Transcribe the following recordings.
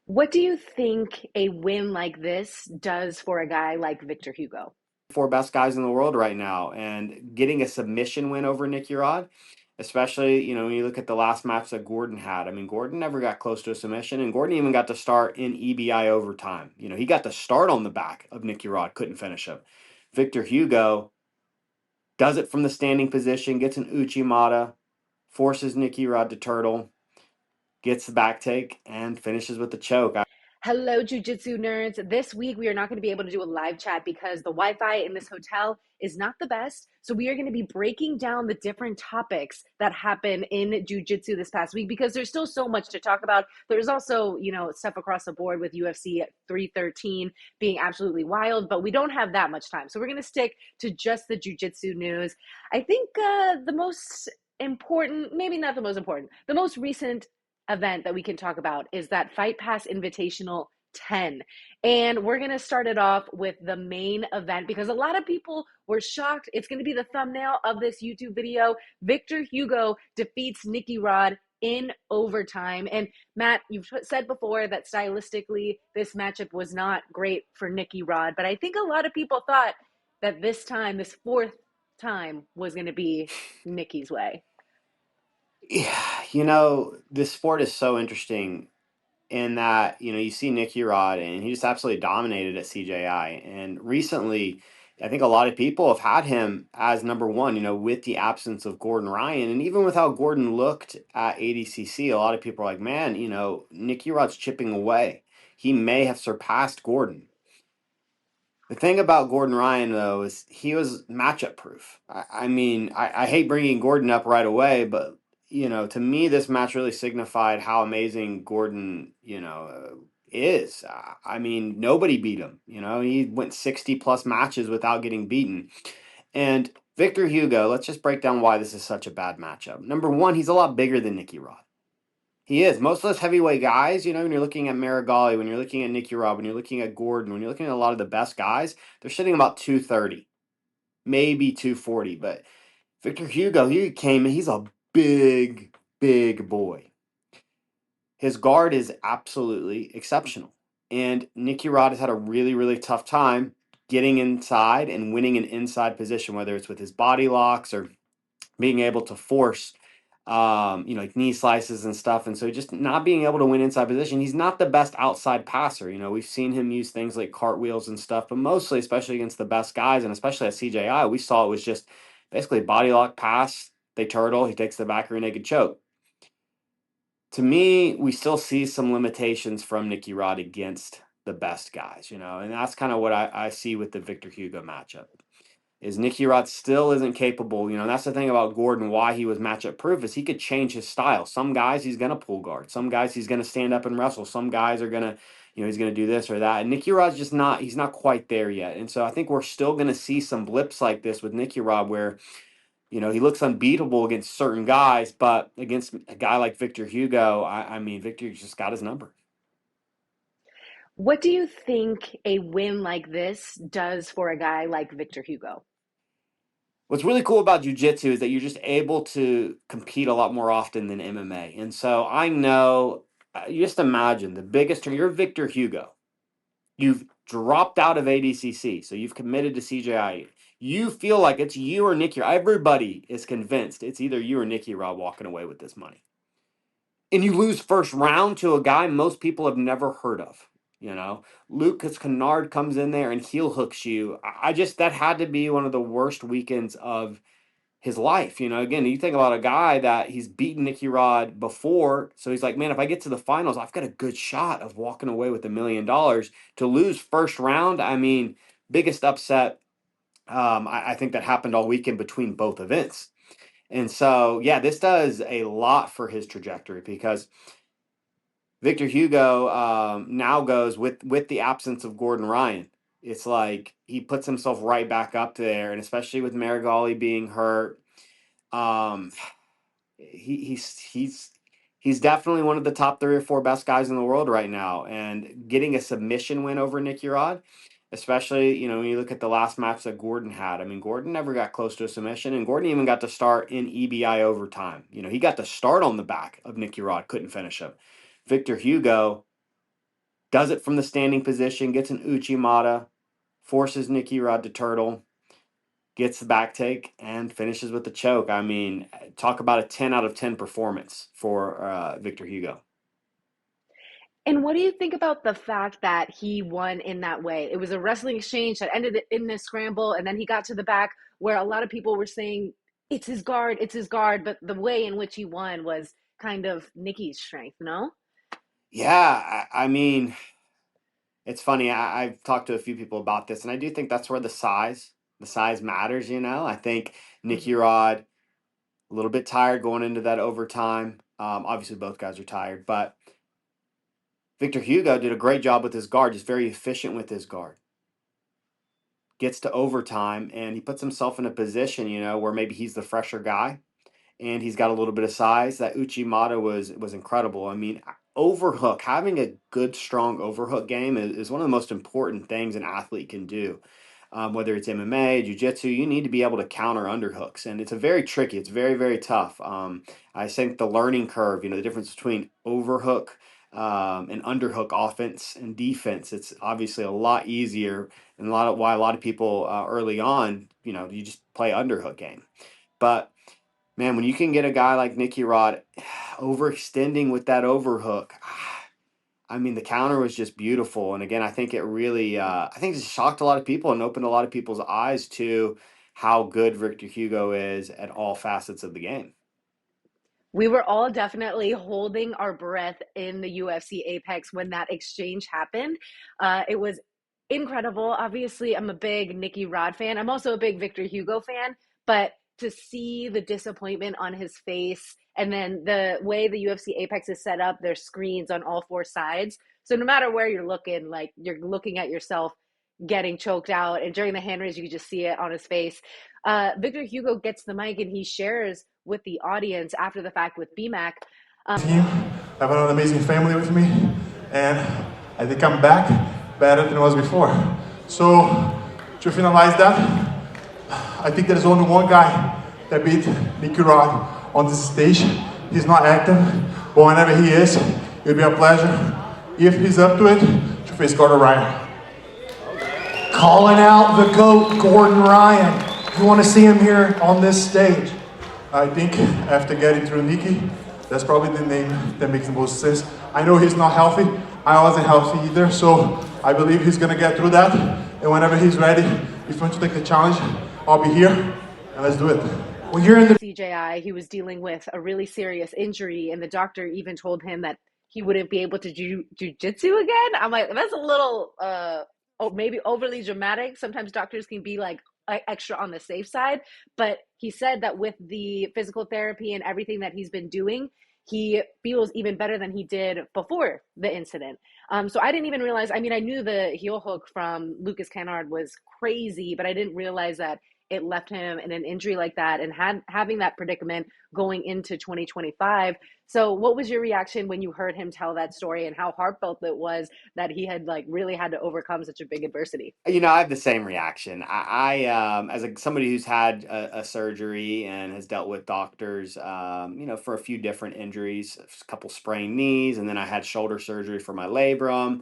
What do you think a win like this does for a guy like Victor Hugo? Four best guys in the world right now, and getting a submission win over Nicky Rod, especially when you look at the last match that Gordon had. I mean, Gordon never got close to a submission, and Gordon even got to start in EBI overtime. He got to start on the back of Nicky Rod, couldn't finish him. Victor Hugo does it from the standing position, gets an Uchimata, forces Nicky Rod to turtle, gets the back take, and finishes with the choke. Hello, Jiu-Jitsu nerds. This week, we are not going to be able to do a live chat because the Wi-Fi in this hotel is not the best. So we are going to be breaking down the different topics that happen in Jiu-Jitsu this past week because there's still so much to talk about. There's also, stuff across the board with UFC 313 being absolutely wild, but we don't have that much time. So we're going to stick to just the Jiu-Jitsu news. I think the most important, maybe not the most important, the most recent event that we can talk about is that Fight Pass Invitational 10. And we're going to start it off with the main event because a lot of people were shocked. It's going to be the thumbnail of this YouTube video. Victor Hugo defeats Nicky Rod in overtime. And Matt, you've said before that stylistically this matchup was not great for Nicky Rod, but I think a lot of people thought that this time, this fourth time, was going to be Nicky's way. Yeah, this sport is so interesting in that you see Nicky Rod and he just absolutely dominated at CJI. And recently, I think a lot of people have had him as number one. With the absence of Gordon Ryan, and even with how Gordon looked at ADCC, a lot of people are like, "Man, Nicky Rod's chipping away. He may have surpassed Gordon." The thing about Gordon Ryan, though, is he was matchup proof. I hate bringing Gordon up right away, but to me, this match really signified how amazing Gordon, is. Nobody beat him. He went 60 plus matches without getting beaten. And Victor Hugo, let's just break down why this is such a bad matchup. Number one, he's a lot bigger than Nicky Rod. He is. Most of those heavyweight guys, when you're looking at Marigali, when you're looking at Nicky Rod, when you're looking at Gordon, when you're looking at a lot of the best guys, they're sitting about 230, maybe 240. But Victor Hugo, he's a big, big boy. His guard is absolutely exceptional. And Nicky Rod has had a really, really tough time getting inside and winning an inside position, whether it's with his body locks or being able to force like knee slices and stuff. And so just not being able to win inside position. He's not the best outside passer. We've seen him use things like cartwheels and stuff, but mostly, especially against the best guys, and especially at CJI, we saw it was just basically body lock pass. They turtle, he takes the back rear naked choke. To me, we still see some limitations from Nicky Rod against the best guys, and that's kind of what I see with the Victor Hugo matchup is Nicky Rod still isn't capable. That's the thing about Gordon, why he was matchup proof, is he could change his style. Some guys he's going to pull guard. Some guys he's going to stand up and wrestle. Some guys are going to, he's going to do this or that. And Nicky Rod's just not, he's not quite there yet. And so I think we're still going to see some blips like this with Nicky Rod where, he looks unbeatable against certain guys, but against a guy like Victor Hugo, Victor just got his number. What do you think a win like this does for a guy like Victor Hugo? What's really cool about jiu-jitsu is that you're just able to compete a lot more often than MMA. And so I know, you just imagine the biggest you're Victor Hugo. You've dropped out of ADCC, so you've committed to CJI. You feel like it's you or Nicky. Everybody is convinced it's either you or Nicky Rod walking away with this money. And you lose first round to a guy most people have never heard of. Lucas Kennard comes in there and heel hooks you. That had to be one of the worst weekends of his life. Again, you think about a guy that he's beaten Nicky Rod before. So he's like, man, if I get to the finals, I've got a good shot of walking away with $1 million. To lose first round, biggest upset. I think that happened all weekend between both events. And so, yeah, this does a lot for his trajectory because Victor Hugo now goes with the absence of Gordon Ryan. It's like he puts himself right back up there, and especially with Marigali being hurt, um, he's definitely one of the top 3 or 4 best guys in the world right now. And getting a submission win over Nicky Rod, especially when you look at the last match that Gordon had. Gordon never got close to a submission, and Gordon even got to start in EBI overtime. He got to start on the back of Nicky Rod, couldn't finish him. Victor Hugo does it from the standing position, gets an Uchimata, forces Nicky Rod to turtle, gets the back take, and finishes with the choke. I mean, talk about a 10 out of 10 performance for Victor Hugo. And what do you think about the fact that he won in that way? It was a wrestling exchange that ended in this scramble, and then he got to the back where a lot of people were saying it's his guard, but the way in which he won was kind of Nicky's strength, no? Yeah, I mean, it's funny. I've talked to a few people about this, and I do think that's where the size matters. I think Nicky Mm-hmm. Rod a little bit tired going into that overtime. Obviously, both guys are tired, but Victor Hugo did a great job with his guard, just very efficient with his guard. Gets to overtime, and he puts himself in a position, where maybe he's the fresher guy and he's got a little bit of size. That Uchimata was incredible. I mean, overhook, having a good, strong overhook game is one of the most important things an athlete can do. Whether it's MMA, Jiu-Jitsu, you need to be able to counter underhooks, and it's a very tricky. It's very, very tough. I think the learning curve, the difference between overhook and underhook offense and defense, it's obviously a lot easier, and why a lot of people early on, you just play underhook game. But man, when you can get a guy like Nicky Rod overextending with that overhook, I mean, the counter was just beautiful. And again, I think it really, I think it shocked a lot of people and opened a lot of people's eyes to how good Victor Hugo is at all facets of the game. We were all definitely holding our breath in the UFC Apex when that exchange happened. It was incredible. Obviously, I'm a big Nicky Rod fan. I'm also a big Victor Hugo fan, but to see the disappointment on his face and then the way the UFC Apex is set up, there's screens on all four sides. So no matter where you're looking, like you're looking at yourself getting choked out. And during the hand raise, you could just see it on his face. Victor Hugo gets the mic and he shares with the audience after the fact with BMAC. Team, I have an amazing family with me, and I think I'm back better than I was before. So, to finalize that, I think there's only one guy that beat Nicky Rod on this stage. He's not active, but whenever he is, it'll be a pleasure, if he's up to it, to face Gordon Ryan. Calling out the GOAT, Gordon Ryan. You want to see him here on this stage? I think after getting through Nicky, that's probably the name that makes the most sense. I know he's not healthy. I wasn't healthy either, so I believe he's gonna get through that. And whenever he's ready, if you want to take the challenge, I'll be here, and let's do it. Well, you're in the CJI, he was dealing with a really serious injury, and the doctor even told him that he wouldn't be able to do jujitsu again. I'm like, that's a little, maybe overly dramatic. Sometimes doctors can be like extra on the safe side, but he said that with the physical therapy and everything that he's been doing, he feels even better than he did before the incident. So I didn't even realize. I mean, I knew the heel hook from Lucas Kennard was crazy, but I didn't realize that it left him in an injury like that and having that predicament going into 2025. So what was your reaction when you heard him tell that story and how heartfelt it was that he had like really had to overcome such a big adversity? I have the same reaction. As somebody who's had a surgery and has dealt with doctors, for a few different injuries, a couple sprained knees, and then I had shoulder surgery for my labrum.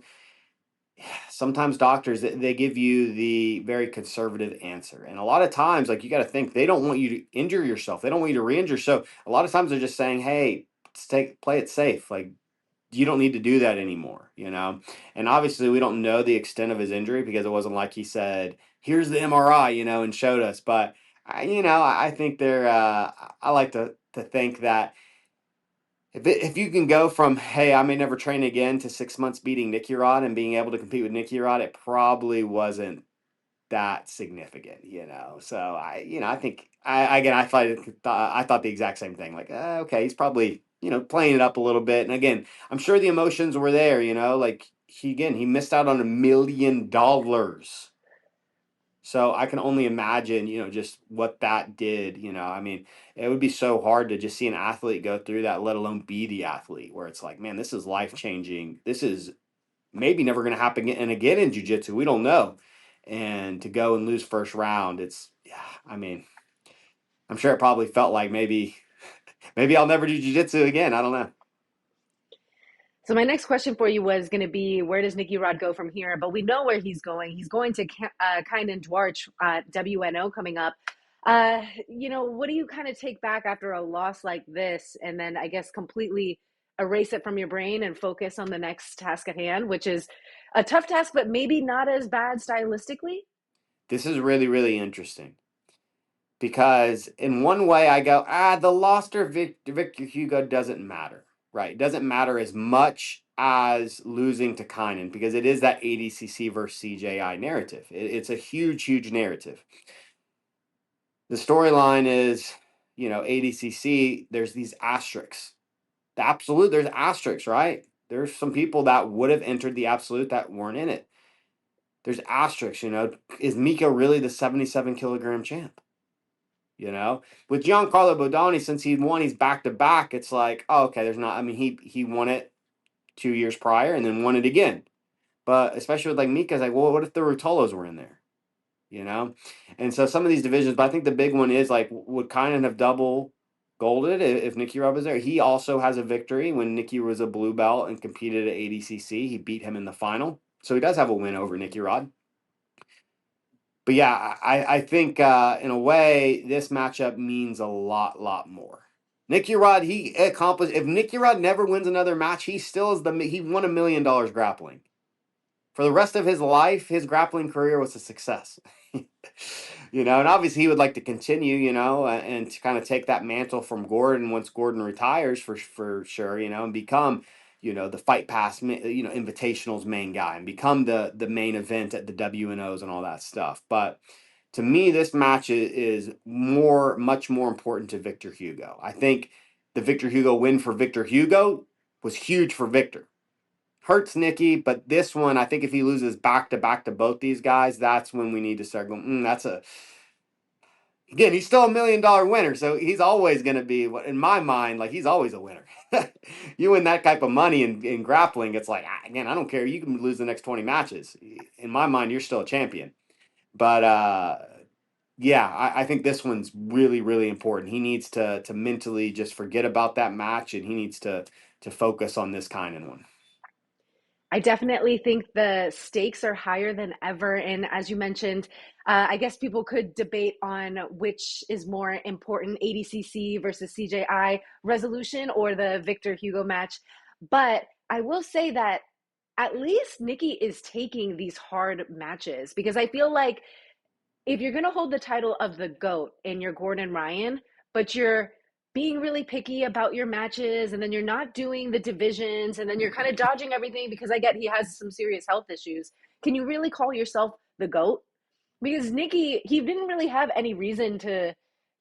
Sometimes doctors, they give you the very conservative answer, and a lot of times, like, you got to think, they don't want you to injure yourself, they don't want you to re-injure. So a lot of times they're just saying, hey, play it safe, like, you don't need to do that anymore. And obviously we don't know the extent of his injury because it wasn't like he said, here's the MRI, and showed us. But I think I like to think that if you can go from, hey, I may never train again, to 6 months beating Nicky Rod and being able to compete with Nicky Rod, it probably wasn't that significant. So I think I thought the exact same thing. Like, okay, he's probably playing it up a little bit. And again, I'm sure the emotions were there. Like, he missed out on $1 million. So I can only imagine, just what that did. I mean, it would be so hard to just see an athlete go through that, let alone be the athlete, where it's like, man, this is life changing. This is maybe never going to happen again in jiu-jitsu. We don't know. And to go and lose first round, yeah, I mean, I'm sure it probably felt like maybe I'll never do jiu-jitsu again. I don't know. So my next question for you was going to be, where does Nicky Rod go from here? But we know where he's going. He's going to Kynan Dwarch at WNO coming up. What do you kind of take back after a loss like this, and then I guess completely erase it from your brain and focus on the next task at hand, which is a tough task, but maybe not as bad stylistically? This is really, really interesting because in one way I go, the loss to Victor Hugo doesn't matter, right? It doesn't matter as much as losing to Kynan because it is that ADCC versus CJI narrative. It's a huge, huge narrative. The storyline is, ADCC, there's these asterisks. There's asterisks, right? There's some people that would have entered the absolute that weren't in it. There's asterisks, is Miko really the 77 kilogram champ? With Giancarlo Bodoni, since he won, he's back to back. It's like, oh, okay, there's not. I mean, he won it 2 years prior and then won it again. But especially with like Mika, it's like, well, what if the Rutolos were in there? And so some of these divisions, but I think the big one is like, would Kynan have double golded if Nicky Rod was there? He also has a victory when Nicky was a blue belt and competed at ADCC. He beat him in the final, so he does have a win over Nicky Rod. But yeah, I think in a way this matchup means a lot more. Nicky Rod, he accomplished. If Nicky Rod never wins another match, he still is he won $1 million grappling. For the rest of his life, his grappling career was a success. And obviously he would like to continue, and to kind of take that mantle from Gordon once Gordon retires for sure, and become, the Fight Pass, Invitational's main guy and become the main event at the WNOs and all that stuff. But to me, this match is much more important to Victor Hugo. I think the Victor Hugo win for Victor Hugo was huge for Victor. Hurts Nicky, but this one, I think if he loses back to back to both these guys, that's when we need to start going, again, he's still $1 million winner, so he's always going to be, in my mind, like he's always a winner. You win that type of money in grappling, it's like, again, I don't care. You can lose the next 20 matches. In my mind, you're still a champion. But yeah, I think this one's really, really important. He needs to mentally just forget about that match, and he needs to focus on this kind of one. I definitely think the stakes are higher than ever. And as you mentioned, I guess people could debate on which is more important, ADCC versus CJI resolution or the Victor Hugo match. But I will say that at least Nicky is taking these hard matches, because I feel like if you're going to hold the title of the GOAT and you're Gordon Ryan, but you're being really picky about your matches, and then you're not doing the divisions, and then you're kind of dodging everything because I get he has some serious health issues, can you really call yourself the GOAT? Because Nicky, he didn't really have any reason to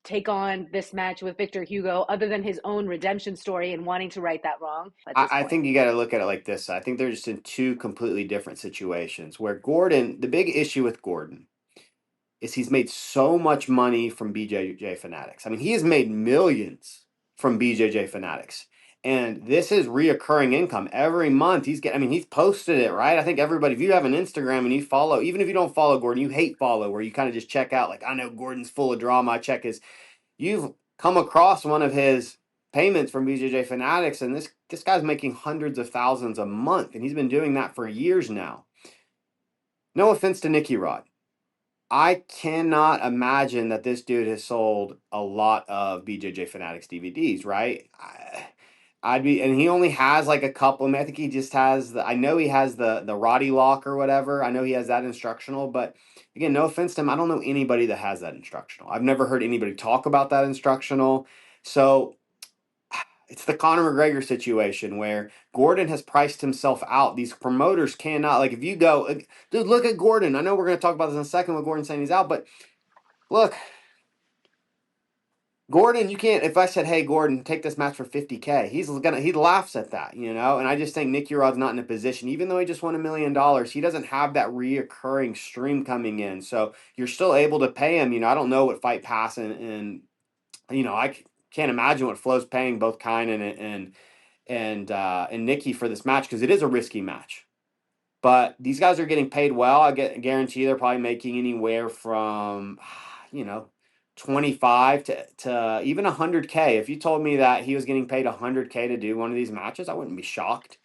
take on this match with Victor Hugo other than his own redemption story and wanting to right that wrong at this I point. think you got to look at it like this. I think they're just in two completely different situations where Gordon, the big issue with Gordon is he's made so much money from BJJ Fanatics. I mean, he has made millions from BJJ Fanatics. And this is reoccurring income every month. He's posted it, right? I think everybody, if you have an Instagram and you follow, even if you don't follow Gordon, you hate follow, where you kind of just check out, like, I know Gordon's full of drama. I check you've come across one of his payments from BJJ Fanatics, and this guy's making hundreds of thousands a month, and he's been doing that for years now. No offense to Nicky Rod. I cannot imagine that this dude has sold a lot of BJJ Fanatics DVDs, right? And he only has like a couple. I mean, I think he just has I know he has the Roddy Lock or whatever. I know he has that instructional, but again, no offense to him, I don't know anybody that has that instructional. I've never heard anybody talk about that instructional. So it's the Conor McGregor situation where Gordon has priced himself out. These promoters cannot, like, if you go, dude, look at Gordon. I know we're going to talk about this in a second with Gordon saying he's out, but look, Gordon, you can't, if I said, hey, Gordon, take this match for $50K, he laughs at that, and I just think Nicky Rod's not in a position, even though he just won $1 million, he doesn't have that reoccurring stream coming in. So you're still able to pay him. I don't know what Fight Pass and I can't imagine what Flo's paying both Kynan and Nicky for this match, because it is a risky match. But these guys are getting paid well. I guarantee they're probably making anywhere from 25 to even $100K. If you told me that he was getting paid $100K to do one of these matches, I wouldn't be shocked.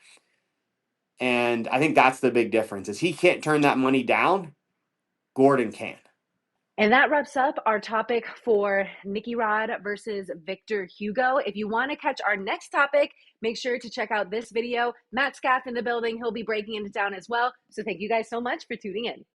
And I think that's the big difference is he can't turn that money down. Gordon can. And that wraps up our topic for Nicky Rod versus Victor Hugo. If you want to catch our next topic, make sure to check out this video. Matt Scaff in the building. He'll be breaking it down as well. So thank you guys so much for tuning in.